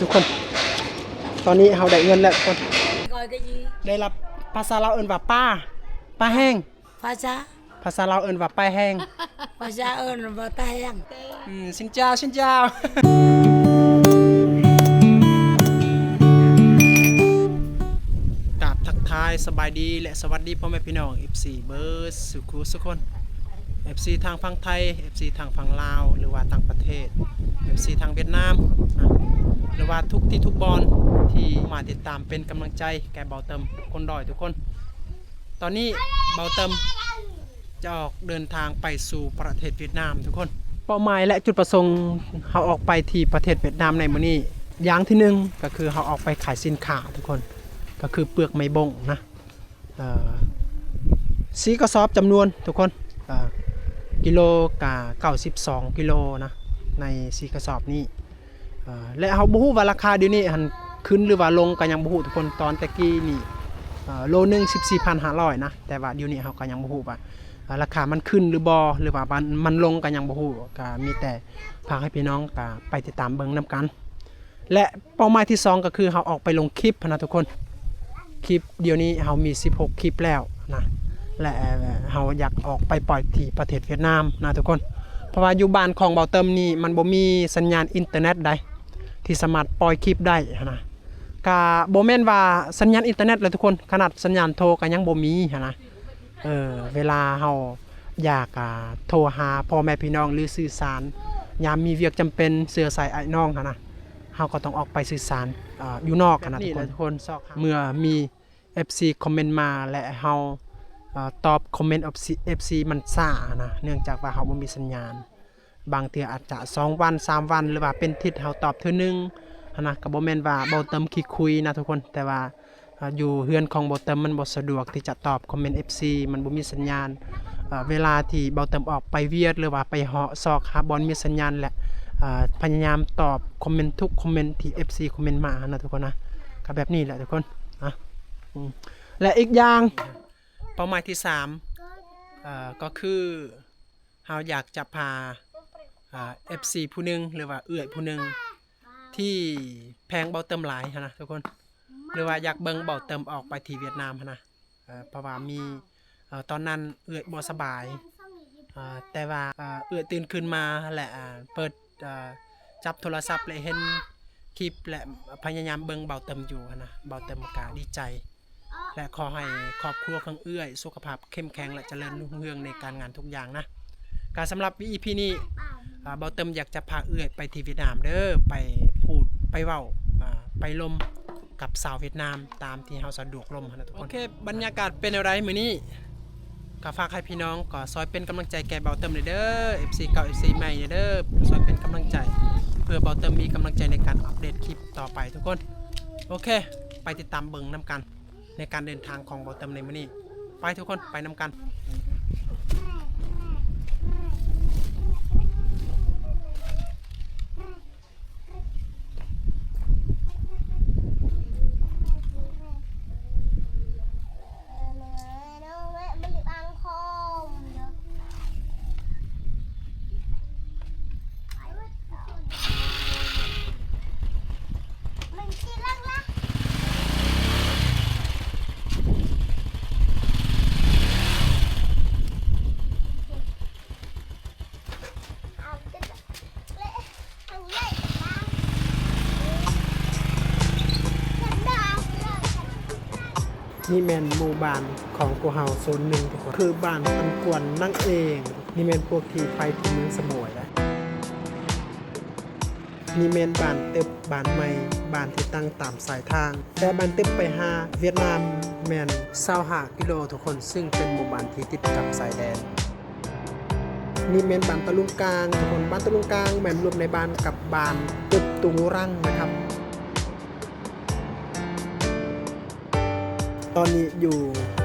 ทุกคนตอนนี้เราได้เงินแล้วทุกคนได้รับภาษาลาวเอิ้นว่าป้าแห้งภาษาลาวเอิ้นว่าป้าแห้งภาษาเอิ้นว่าตาแห้งสินเจ้ากราบทักทายสบายดีและสวัสดีพ่อแม่พี่น้อง FC เบิร์ดสุขคน FC ทางฝั่งไทย FC ทางฝั่งลาวหรือว่าต่างประเทศ FC ทางเวียดนามหรือว่าทุกที่ทุกบอลที่มาติดตามเป็นกำลังใจแก่เบาเติมคนดอยทุกคนตอนนี้เบาเติมจะออกเดินทางไปสู่ประเทศเวียดนามทุกคนเป้าหมายและจุดประสงค์เขาออกไปที่ประเทศเวียดนามในมื้อนี้อย่างที่หนึ่งก็คือเขาออกไปขายสินค้าทุกคนก็คือเปลือกไม้บงนะสีกระสอบจำนวนทุกคนกิโลกับ92กิโลนะในสีกระสอบนี้และเขาบ่ฮู้ว่าราคาเดี๋ยวนี้หันขึ้นหรือว่าลงก็ยังบ่ฮู้ทุกคนตอนตะกี้นี่โลนึง 14,500 นะแต่ว่าเดี๋ยวนี้เขาก็ยังบ่ฮู้ว่าราคามันขึ้นหรือบ่หรือว่ามันลงก็ยังบ่ฮู้ก็มีแต่พาให้พี่น้องก็ไปติดตามเบิ่งนํกันและเป้าหมายที่2ก็คือเขาออกไปลงคลิปนะทุกคนคลิปเดี๋ยวนี้เขามี16คลิปแล้วนะและเขาอยากออกไปปล่อยที่ประเทศเวียดนามนะทุกคนเพราะว่าอยู่บ้านของเบาเติมนี่มันบ่มีสัญญาณอินเทอร์เน็ตได้ที่สามารถปล่อยคลิปได้นะก็บ่แม่นว่าสัญญาณอินเทอร์เน็ตเลยทุกคนขนาดสัญญาณโทรก็ยังบ่มีนะเวลาเฮาอยากโทรหาพ่อแม่พี่น้องหรือสื่อสารยามมีเวียกจำเป็นเสื้อใส่ไอ้น้องนะเฮาก็ต้องออกไปสื่อสารอยู่นอกนะทุกคนเมื่อมี FC คอมเมนต์มาและเฮาตอบคอมเมนต์ FC มันช้านะเนื่องจากว่าเฮาบ่มีสัญญาณบางเทื่ออาจจะ2วัน3วันหรือว่าเป็นทิศเฮาตอบเทื่อนึงนะก็บ่แม่นว่าเบาเติมขี้คุยนะทุกคนแต่ว่าอยู่เฮือนของเบาเติมมันบ่สะดวกที่จะตอบคอมเมนต์ FC มันบ่มีสัญญาณเวลาที่เบาเติมออกไปเวียดหรือว่าไปเหาะซอกหาบอลมีสัญญาณแหละพยายามตอบคอมเมนต์ทุกคอมเมนต์ที่ FC คอมเมนต์มานะทุกคนนะก็แบบนี้แหละทุกคนและอีกอย่างเป้าหมายที่3ก็คือเราอยากจะพาFC ผู้หนึงหรือว่าเอื้อยผู้หนึงที่แพงเบาเติมหลายนะทุกคนหรือว่าอยากเบิ่งเบาเติมออกไปที่เวียดนามนะเพราะว่ามีตอนนั้นเอื้อยบ่สบายแต่ว่าเอื้อยตื่นขึ้นมาและเปิดจับโทรศัพท์และเห็นคลิปและพยายามเบิ่งเบาเติมอยู่นะเบาเติมก็ดีใจและขอให้ครอบครัวของเอื้อยสุขภาพเข้มแข็งและเจริญรุ่งเรืองในการงานทุกอย่างนะการสำหรับ EP นี้เบาเติมอยากจะพาเอื้อยไปที่เวียดนามเด้อไปพูดไปเว้าไปลมกับสาวเวียดนามตามที่เฮาสะดวกลมนะทุกคนโอเคบรรยากาศเป็นอะไรมื้อนี้ก็ฝากให้พี่น้องก็ซอยเป็นกำลังใจแก่เบาเติมเด้อ FC เก่า FC ใหม่เด้อซอยเป็นกำลังใจเพื่อเบาเติมมีกำลังใจในการอัปเดตคลิปต่อไปทุกคนโอเคไปติดตามเบิ่งนํกันในการเดินทางของเบาเติมในมื้อนี้ไปทุกคนไปนํกันนี่แมนหมู่บ้านของกูเฮาโซนหนึ่งทุกคนคือบ้านตันกวนนั่งเองนี่แมนพวกที่ไปที่เมืองสมวยนะนี่แมนบ้านเต็บบ้านใหม่บ้านที่ตั้งตามสายทางแต่บ้านเต็บไปหาเวียดนามแมน25กิโลทุกคนซึ่งเป็นหมู่บ้านที่ติดกับสายแดนนี่แมนบ้านตะลุงกลางทุกคนบ้านตะลุงกลางแมนรวมในบ้านกับบ้านตึบตุงรังนะครับตอนนี้อยู่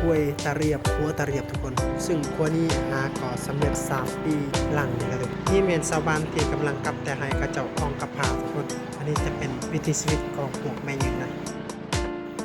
ห้วยตะเรียบหัวตะเรียบทุกคนซึ่งครัวนี้หาก่อสำเร็จ3ปีหลังนี่แหละทุกนี่เมนชาวบ้านที่กำลังกลับแต่ให้กระเจ้าของกับผาทุกคนอันนี้จะเป็นวิถีชีวิตของพวกแม่ยืนนะ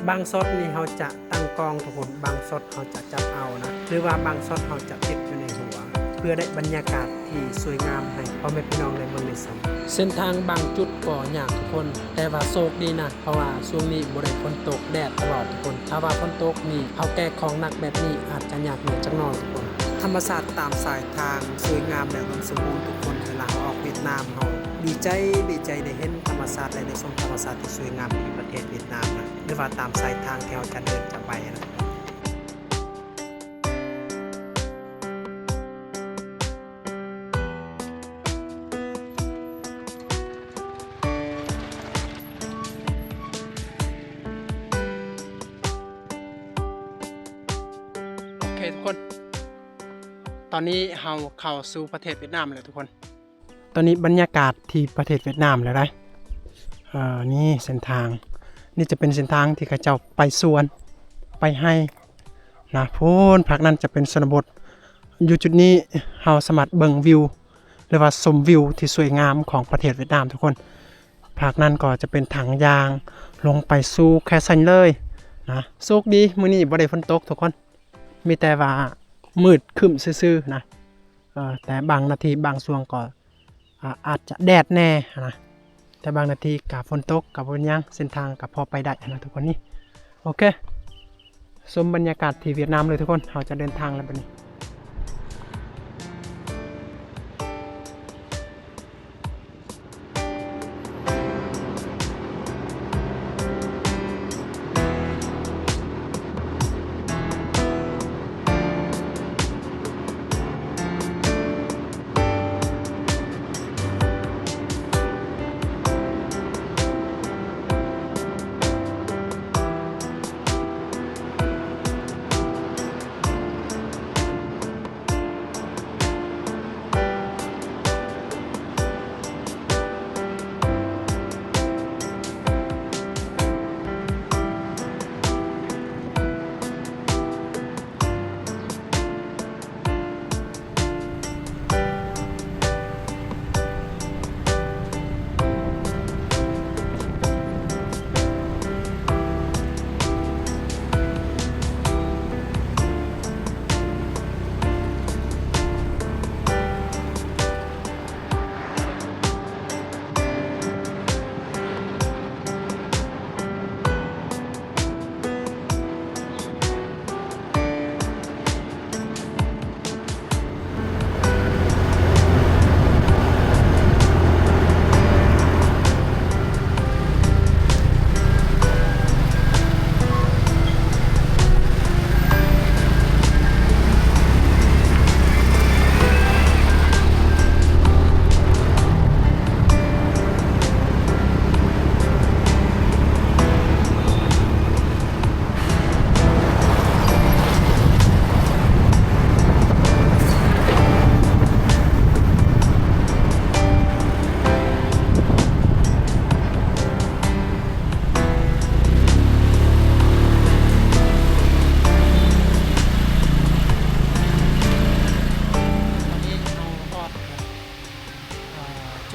บางซดนี่เขาจะตั้งกองทุกคนบางซดเขาจะจับเอานะหรือว่าบางซดเขาจะติดอยู่ในหัว พื่อได้บรรยากาศที่สวยงามให้พ่อแม่พี่น้องได้เบิ่งได้ซ้ํเส้นทางบางจุดก็ยากทุกคนแต่ว่าโชคดีนะเพราะว่าช่วงนี้บ่ได้ฝนตกแดดตลอดทุกคนถ้าว่าฝนตกนี่เอาแก้ของหนักแบบนี้อาจจะยากหน่อยจักหน่อยทุกคนธรรมชาติตามสายทางสวยงามและอุดมสมบูรณ์ทุกคนเวลาเราออกเวียดนามเฮาดีใจได้เห็นธรรมชาติและได้ชมธรรมชาติที่สวยงามที่ประเทศเวียดนามนะหรือว่าตามสายทางที่เราจะเดินจะไปนะโอเคทุกคนตอนนี้เราเข้าสู่ประเทศเวียดนามแล้วทุกคนตอนนี้บรรยากาศที่ประเทศเวียดนามแล้วได้นี่เส้นทางนี่จะเป็นเส้นทางที่เขาเจ้าไปสวนไปให้นะพูนภาคนั้นจะเป็นชนบทอยู่จุดนี้เฮาสามารถเบิ่งวิวหรือว่าชมวิวที่สวยงามของประเทศเวียดนามทุกคนภาคนั้นก็จะเป็นทางยางลงไปสู่แคซันเลยนะโชคดีมื้อนี้บ่ได้ฝนตกทุกคนมีแต่ว่ามืดครึ้มซื่อๆนะแต่บางนาทีบางช่วงก็อาจจะแดดแน่นะแต่บางนาทีกับฝนตกกับฝนยังเส้นทางกับพอไปได้นะทุกคนนี่โอเคชมบรรยากาศที่เวียดนามเลยทุกคนเราจะเดินทางแล้วบัดนี้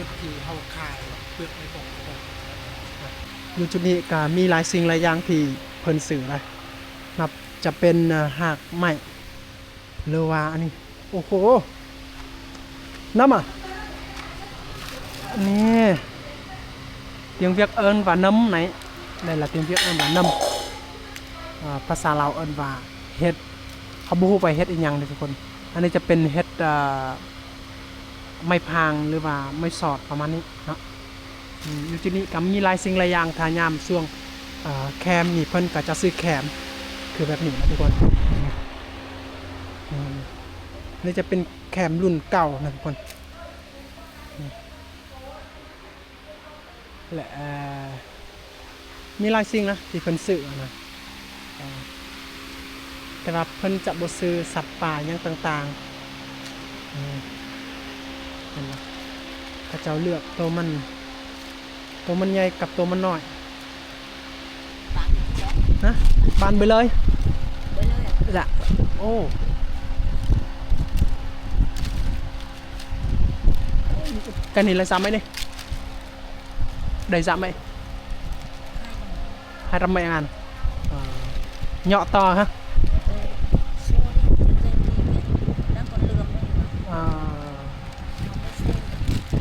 จุดที่เฮาขายเปลือกไม้ผงอยู่จุดนี้ก็มีหลายสิ่งหลายอย่างที่เพิ่นซื้อเลยนับจะเป็นหากไม้หรือว่าอันนี้โอ้โหน้ำนี่เตียงเวียกเอิ้นว่าน้ำไหนได้ละเตียงเวียกเอิ้นว่าน้ำภาษาลาวเอิ้นว่าเฮ็ดเขาบ่ฮู้ไปเฮ็ดอีหยังเด้อทุกคนอันนี้จะเป็นเฮ็ดไม้พางหรือว่าไม้สอดประมาณนี้เนาะอยู่ที่นี่ก็มีหลายสิ่งหลายอย่างถ้ายามช่วงแคมนี่เพิ่นก็จะซื้อแคมคือแบบนี้นะทุกคนนี่จะเป็นแคมรุ่นเก่านะทุกคนและมีหลายสิ่งนะที่เพิ่นซื้อนะแต่ว่าเพิ่นจะบ่ซื้อสัตว์ป่าหยังต่างๆเขาเจ้าเลือกตัวมันใหญ่กับตัวมันน้อยนะบานไปเลยจ้ะโอ้กันนี่เลยซ้ำไหมนี่ได้ซ้ำไหมให้ทำไมงานเหาะต่อฮะ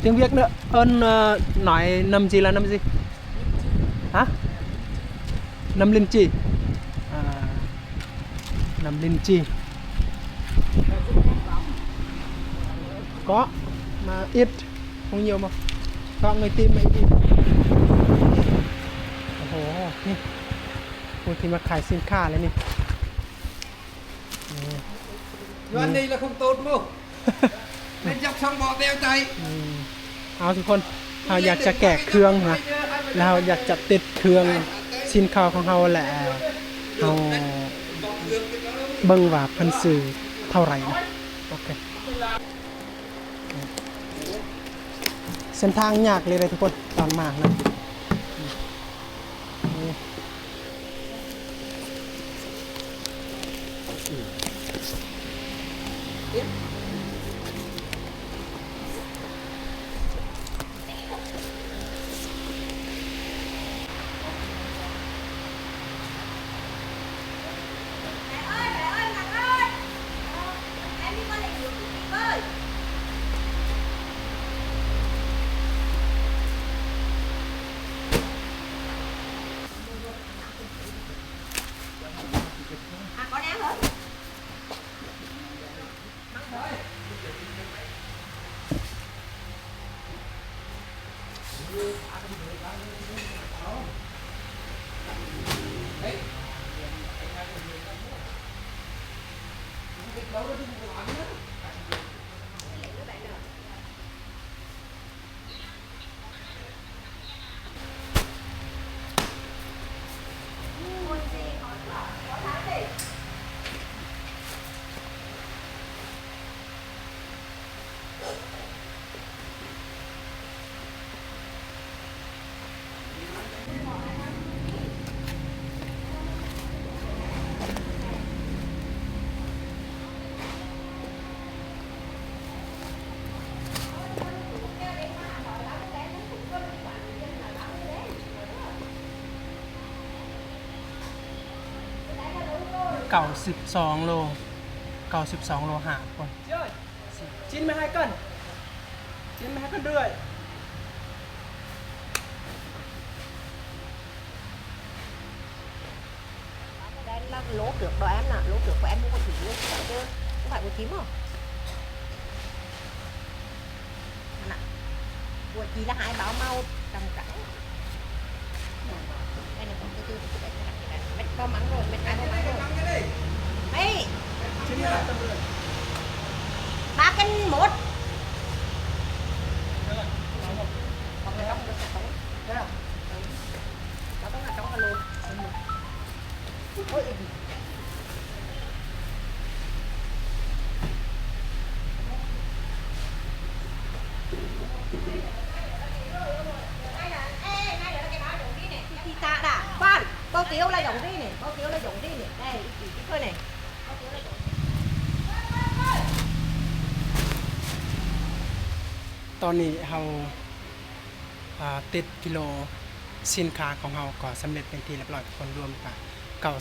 tiếng Việt nữa ơn nói nầm gì là nầm gì hả nầm linh chi nầm linh chi có mà ít không nhiều mà có người tìm mấy ítโอ้โหนี่คนที่มาขายสินค้าเลยนี่ Doan này là không tốt đâu. Nên dọc xong bỏ đeo tay. เอาทุกคนเราอยากจะแกะเครื่องนะเราอยากจะติดเครื่องสินค้าของเราแหละเราเบิ่งว่าเพิ่นซื้อเท่าไหร่นะโอเคเส้นทางยากเลยทุกคนตอนมานะ92 โล 92 โลหาคนชิ้นไม่ให้กันชิ้นไม่ให้กันด้วย Đây là lố trước đó em nè, lố trước của em không có thủy luôn, không phải của tím không? Nè, của chị là 2 báo màu trắng trắng. Đây là con từ từ mét có mắng rồi, mét 2 có mắng rồi. Ê! 3 cân 1. Còn cái trong được sống. Nó có là trong cái lô. Ôi. Thì ta đã khoan bao tiêu là giống đi này, bao tiêu là giống đi này, đây cái thôi này, bao tiêu là giống. ตอนนี้เราติดกิโลสินค้าของเราก็สำเร็จเป็นที่เรียบร้อยทุกคนรวมกัน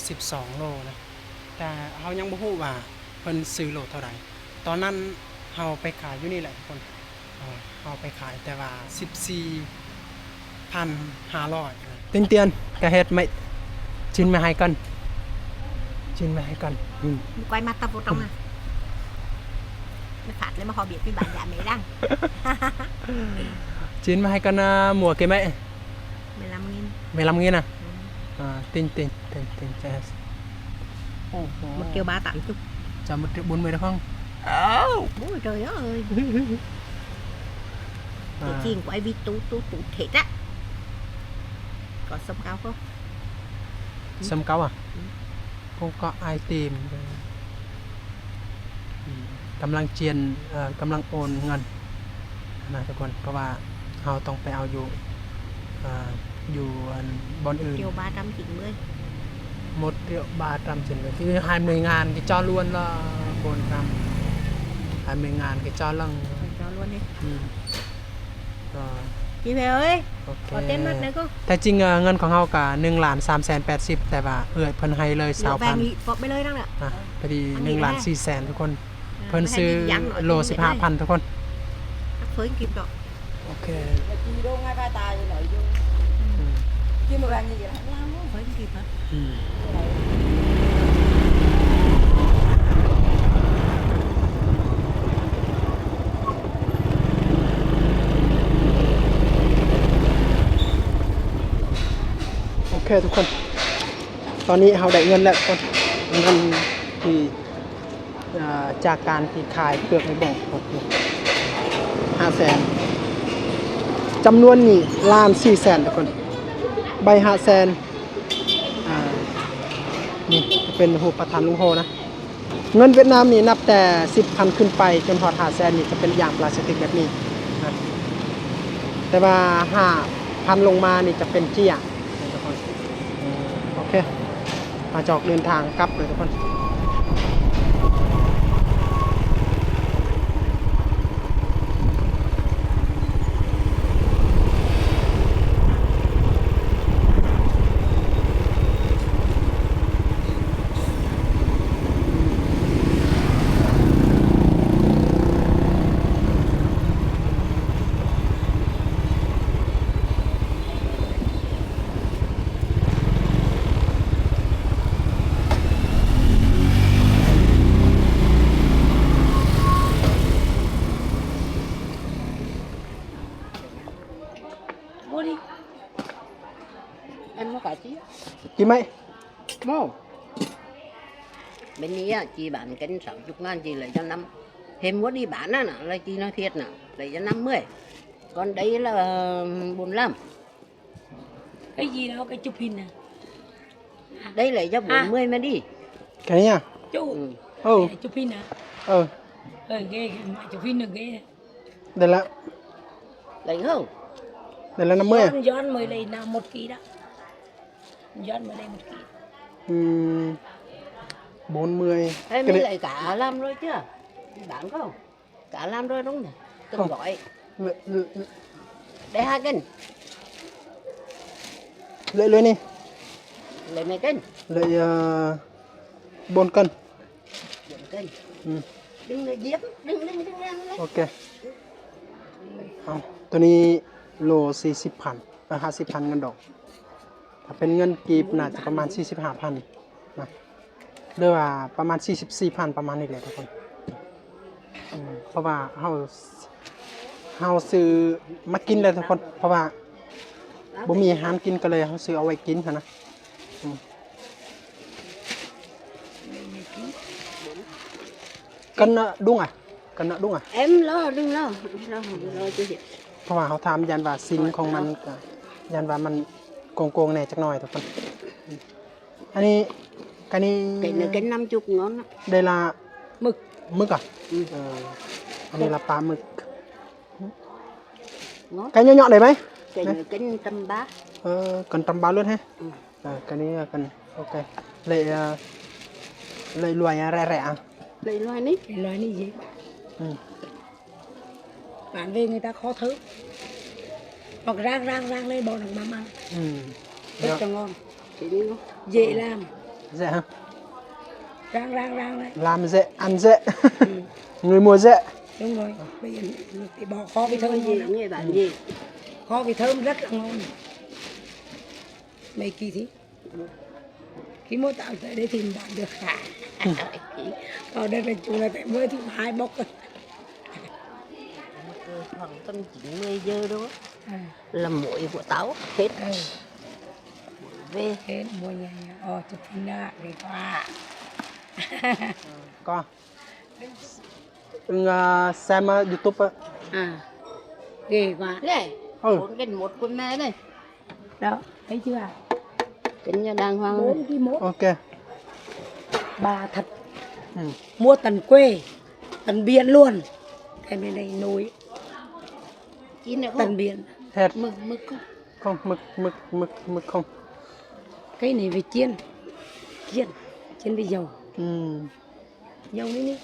92 โลนะแต่เรายังบ่ฮู้ว่าเพิ่นซื้อโลเท่าไหร่ตอนนั้นเราไปขายอยู่นี่แหละทุกคนเราไปขายแต่ว่า 14,500 เตียนๆก็เฮ็ดไม่ชินมาให้กันชินมาให้กัน Quay mặt tao vô trong nè. Nó phạt lên mà họ biết cái bản giả mẹ đang. ชินมาให้กันหมัวกี่แม่ 15.000. 15,000 à? Tin chess. Một kêu 380. Cho 140 được không? Ôi trời ơi. Cái chiên của ai vi tú thịt á. Có sông cao không? Sâm cao à? Không có ai tìm. กำลังเจียนกำลังโอนเงินนะทุกคนเพราะว่าเราต้องไปเอาอยู่บอนอื่น Kêu 390. หมดเดียว390ที่hai mươi ngàn cái cho luôn là 400 20 ngàn cái cho lần Cho luôn đi. Rồi. Chị về ơi. Ok. Có tên mặt nữa cô. แต่จริงเงินของเราก็1,380,000แต่ว่าเอื้อยเพิ่นให้เลย Lựa vàng 20,000 nghỉ vọtไปเลยนั่งน่ะ พอดี อันนี้ได้ 1,400,000ทุกคนเพิ่นซื้อโล 15,000 ทุกคน Cắt phới kịp rồi. โอเค Chị đô ngay ba tài rồi lợi vô. Chứ mà bạn gì vậy? Làm không phải kịp hả? อืมโอเคทุกคน ตอนนี้เราได้เงินแล้วทุกคนเงินที่จากการที่ขายเปลือกในบ่ง500,000จำนวนนี้1,400,000ทุกคน ใบ500,000นี่เป็นรูปประธานลุงโฮนะ เงินเวียดนามนี่นับแต่ 10,000 ขึ้นไปจนฮอด500,000นี่จะเป็นอย่างพลาสติกแบบนี้นะแต่ว่า5,000 ลงมานี่จะเป็นเจี้ยทุกคนโอเค มาจอกเดินทางกลับเลยทุกคนMua đi. Em có cả chứ. กินไหม Mô. Bênนี้chị bán cái 60.000 chị lấy cho năm. Thêm muốn đi bán nè, là chị nói thiệt nè, lấy cho 50. Còn đây là 45. Cái gì đó, cái chụp hình nè. Đây lấy cho 40 mà đi. แค่นี้อ่ะ Chú. เออ Chụp hình nè. เออ Ghê, chụp hình được ghê. ได้แล้ว Lấy không? ได้แล้วน้ำเมื่อย Giòn mới lấy nào 1 kg đó. Giòn mới lấy 1 kg. 40 Em cái mới này lấy cả làm rồi chưa? Đi bán không? Cả làm rồi đúng không? Từng Không. gọi. Đây 2 cân. เลยนี่ Lấy mấy cân? เลย4 cân 4 cân. อืม Đừng là giếp, đừng làm đấy. โอเคเอาตัวนี้โล 40,000 50,000 เงินดอกถ้าเป็นเงินกีบน่าจะประมาณ 45,000 นะหรือว่าประมาณ 44,000 ประมาณนี้แหละทุกคนเพราะว่าเฮาซื้อมากินเลยทุกคน เพราะว่าบ่มีอาหารกินก็เลยเฮาซื้อเอาไว้กินหั่นนะกันนะดุ้งอ่ะกันนะดุ้งอ่ะ Em lo, đừng lo chưa hiểu. เพราะว่าเขาถามยันว่าซิงของมันก็ยันว่ามันโกงๆแหน่จักหน่อยทุกคนอันนี้กันนี้ Cái này cái 50 ngon lắm. ได้ละ Mực. มึกอ่ะอันนี้ละปลาหมึก Ngon. กันเหยาะๆได้ไหม Cái này cái 130. กันตำบาluôn ha กันนี้กันโอเคเลยรวยแร่ๆอ่ะ Lấy loài ní. Cái loài này gì? Bán về người ta khó thử. Hoặc rang lên bỏ đằng mắm ăn. Rất là ngon. Chị đi ngon. Dễ làm. dễ hả Rang lên. làm dễ ăn dễ người mua dễ Đúng rồi. Bây giờ thì bỏ kho cái thơm Gì ngon lắm. người bạn gì? Kho cái thơm rất là ngon. Mấy kỳ thì khi mua tạo tới đây thì bán được khá. Ở đây là chủ là tại mới thì 2 bốc. Khoảng tầm 90 giờ đó. Là muối của táo hết. Về Hết mua nhà. Chụp hình ra để qua. có xem YouTube á Ghê quá. này. 4 cân 1 của mẹ đây. Đó, thấy chưa à? Cân nhà đàng hoàng. 4 kg 1. ok Bà thật. Mua tận quê, tận biển luôn. Cái bên đây nồi Chín nữa tận không? biển. hết Mực không? không mực không Cái này phải chiên với dầu. Dầu đấy đi.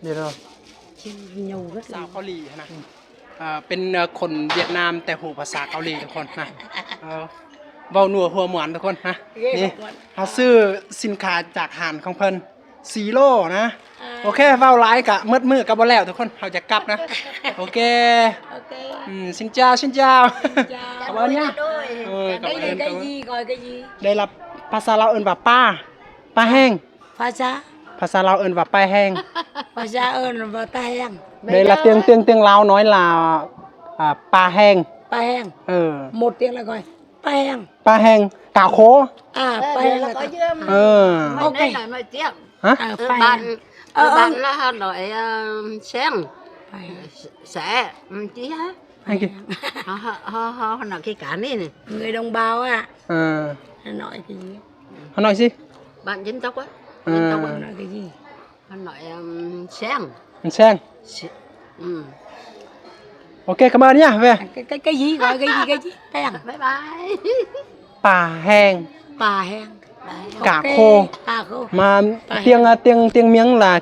เดี๋ยว Chiên với dầu rất สาว là เกาหลีนะเป็นคนเวียดนามแต่หูภาษาเกาหลีทุกคนนะเว้าหนัวหัวหมวนทุกคนนะนี่เฮาซื้อสินค้าจากห้างของเพิ่น4โลนะ โอเคเว้าหลายกะมืดมือก็บ่แล้วทุกคนเฮาจะกลับนะโอเค ok สินเจ้าสินเจ้า chào Cảm ơn nhá. Đôi. Cảm đây là ơn, cái cảm ơn. gì gọi cái gì ได้รับภาษาลาวเอิ้นว่าป้าแห้ง pha xa ภาษาลาวเอิ้นว่าป้าแห้ง pha xa ơn và ta hèn ได้ละเตียงลาวน้อยลาวป้าแห้ง pa hèn một tiếng là gọi pa hèn ป้าแห้งกาวโค à pa Đây hèn là là có gọi chứ. Ờ. Ok. Mày nói nói tiếp. ฮะ à pa hèn Bạn Ờ, bạn là nói sen pa hèn sẽ chí hả? ให้กิน Họ nói cái cả này này. người đồng bào à เออ nói cái gì เฮาหน่อยสิ Bạn dân tộc á. Ờ. Dân tộc á. nói cái gì Họ nói sen. มันแซง Ừ. โอเคกลับมาเนี่ยเว้ย cái gì gọi cái gì pa hèn Bye bye. ป้าแห้ง pa hèn กาโค à khô มาเตียงเมียงlà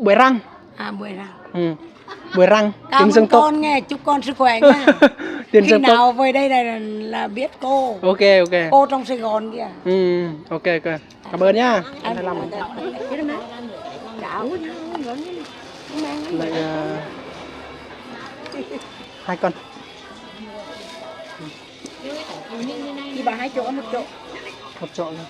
buổi răng à buổi ra buổi răng cảm tiếng dân ơn tộc con nghe chúc con sức khỏe nha tiếng khi dân tộc nào về đây là biết cô ok ok cô trong Sài Gòn kìa ok ok cảm ơn nhá anh làm lại hai con đi bà 2 chỗ 1 chỗ một chỗ thôi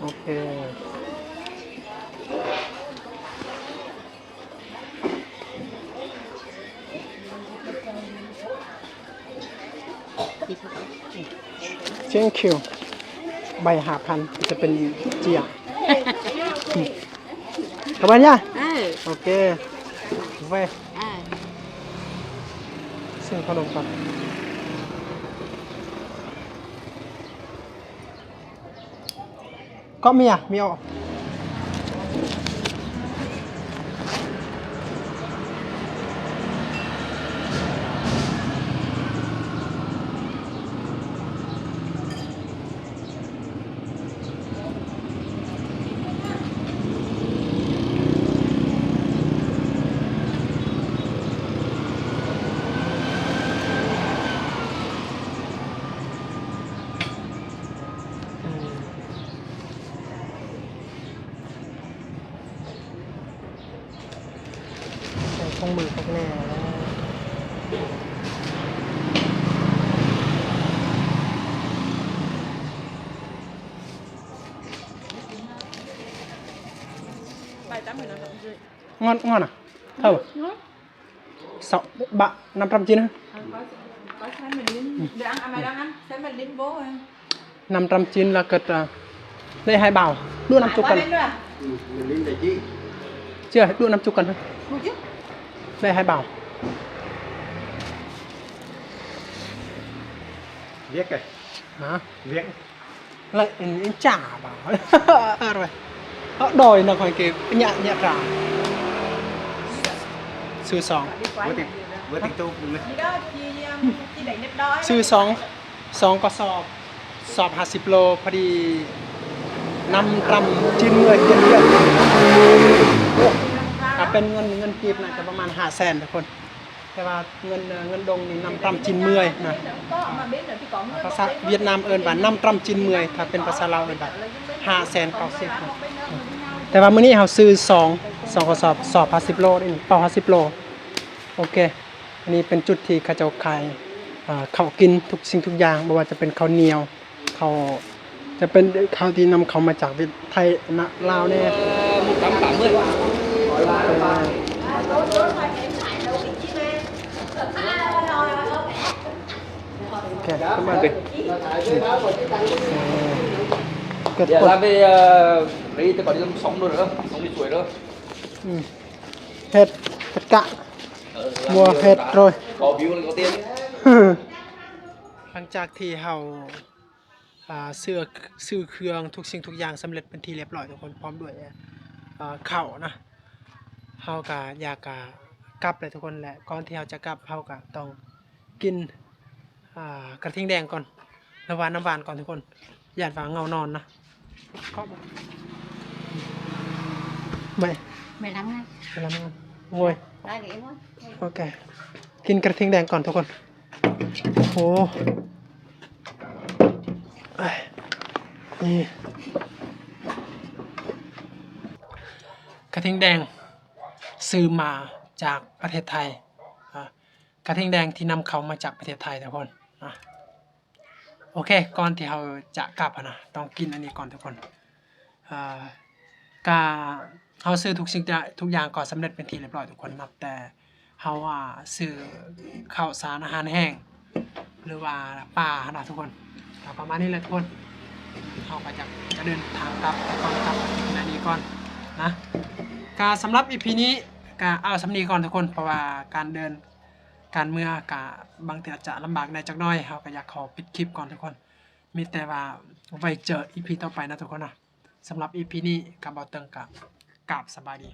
ok thank you ใบ5,000จะเป็นเจียกลับมาเนี่ย โอเคเว้ยซื้อขนมก่อนก็มีมีออกใส่ถุงมือพวกแน่ngon à thơm sọ bạ 500 hả có xem mình đến được ăn mày đang ăn xem mình đến bố em 500 là cật đây hai bảo đua 50 cân nữa à Mình lên để chi? chưa đua 50 cân thôi một chứ đây hai bảo Viết kìa. hả Viết. lại trả bảo rồi họ đòi là khỏi cái nhẹ trả sư song Với tình tu mình. đi đó chị đẩy nếp đói ซื้อ2กระสอบ50 โลพอดีนำตำจิ้นเมื่อยเย็นๆถ้าเป็นเงินกีบน่าจะประมาณ500,000ทุกคนแต่ว่าเงินดงนี่นำตำจิ้นเมื่อยนะ có mà biết là cái có mưa ภาษาเวียดนามเอิ้นว่านำตำจิ้นเมื่อยถ้าเป็นภาษาลาวเอิ้นว่า590,000นะแต่ว่ามื้อนี้เฮาซื้อ2กระสอบ50 โลนี่เป่า50 โลโอเคอันนี้เป็นจุดที่เขาเจ้าขายข้าวกินทุกสิ่งทุกอย่างบ่ว่าจะเป็นข้าวเหนียวข้าวจะเป็นข้าวที่นำเข้ามาจากไทยนะลาวแน่ โอเคขึ้นมาดิเกิด Dạ กด ra về đi tôi còn đi sống nữa nữa, sống đi chuối nữa. เผ็ดกะ มัวเผ็ดโรย Có view là có tiền. หลังจากที่เฮาซื้อเครื่องทุกสิ่งทุกอย่างสำเร็จเป็นที่เรียบร้อยทุกคนพร้อมด้วยข้าวนะเฮาก็อยากกลับเลยทุกคนแหละก่อนที่เฮาจะกลับเฮาก็ต้องกินกระทิงแดงก่อนน้ำหวานก่อนทุกคนอย่าว่าเงานอนนะก็ไม่ 15 ngày. เวลามันโอ โอ้ย Đây để em thôi. โอเคกินกระทิงแดงก่อนทุกคนโอ้โหเอ้ยนี่กระทิงแดงซื้อมาจากประเทศไทยกระทิงแดงที่นำเข้ามาจากประเทศไทยทุกคนโอเคก่อนที่เราจะกลับนะต้องกินอันนี้ก่อนทุกคนก็เราซื้อทุกสิ่งทุกอย่างก่อนสำเร็จเป็นที่เรียบร้อยทุกคนนับแต่เราซื้อข้าวสารอาหารแห้งหรือว่าปลานะทุกคนประมาณนี้แหละทุกคนเราก็จะเดินทางกลับแต่ก่อนกลับกินอันนี้ก่อนนะก็สำหรับ EP นี้ก็เอาสำนีก่อนทุกคนเพราะว่าการเดินการเมื่อกะบางทีอาจจะลำบากในจักหน้อยเราก็อยากขอปิดคลิปก่อนทุกคนมีแต่ว่าไว้เจอ EP ต่อไปนะทุกคนนะสำหรับ EP นี้กับเบาเติงกับสบายดี